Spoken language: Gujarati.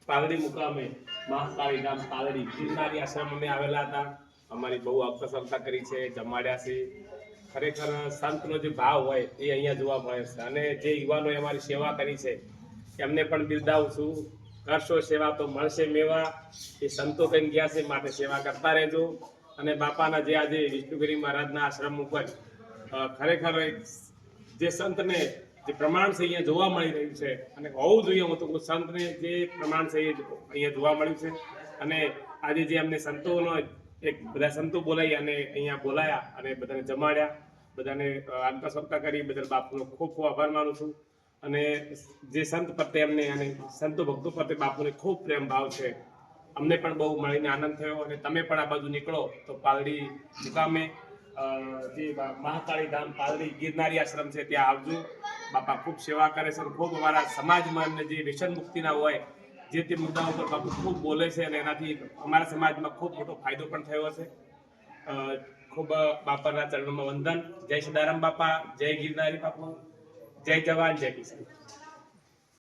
પાલડી મુકામે મહાકાળી ધામ પાલડી ગિરનારી આશ્રમ અમે આવેલા હતા. અમારી બહુ અવસરતા કરી છે, જમાડ્યા છે. ખરેખર સંતનો જે ભાવ હોય એ અહીંયા જોવા મળે છે. અને જે યુવાનોએ અમારી સેવા કરી છે એમને પણ બિરદાવું છું. કરશો સેવા તો મળશે મેવા. એ સંતો કઈ ગયા છે માટે સેવા કરતા રહેજો. અને બાપાના જે આજે વિષ્ણુગિરી મહારાજના આશ્રમ ઉપર ખરેખર જે સંતને જે પ્રમાણ છે અહીંયા જોવા મળી રહ્યું છે અને હોવું જોઈએ. હું તો સંતને જે પ્રમાણ છે એ અહીંયા જોવા મળ્યું છે. અને આજે જે અમને સંતોનો એક બધા સંતો બોલાવી અને અહીંયા બોલાયા અને બધાને જમાડ્યા, બધાને આંતરસત્તા કરી, બદલ બાપુનો ખૂબ ખૂબ આભાર માનું છું. અને જે સંત પ્રત્યે અમને અને સંતો ભક્તો પ્રત્યે બાપુને ખૂબ પ્રેમ ભાવ છે. અમને પણ બહુ મળીને આનંદ થયો. અને તમે પણ આ બાજુ નીકળો તો પાલડી મુકામે જે મહાકાળી ધામ પાલડી ગિરનારી આશ્રમ છે ત્યાં આવજો. બાપા ખૂબ સેવા કરે છે. ખૂબ અમારા સમાજમાં એમને જે વ્યસન મુક્તિના હોય જે તે મુદ્દાઓ પર બાપુ ખૂબ બોલે છે અને એનાથી અમારા સમાજમાં ખૂબ મોટો ફાયદો પણ થયો છે. ખૂબ બાપાના ચરણોમાં વંદન. જય સદારામ બાપા, જય ગિરનારી બાપુ, જય જવાન, જય કિસાન.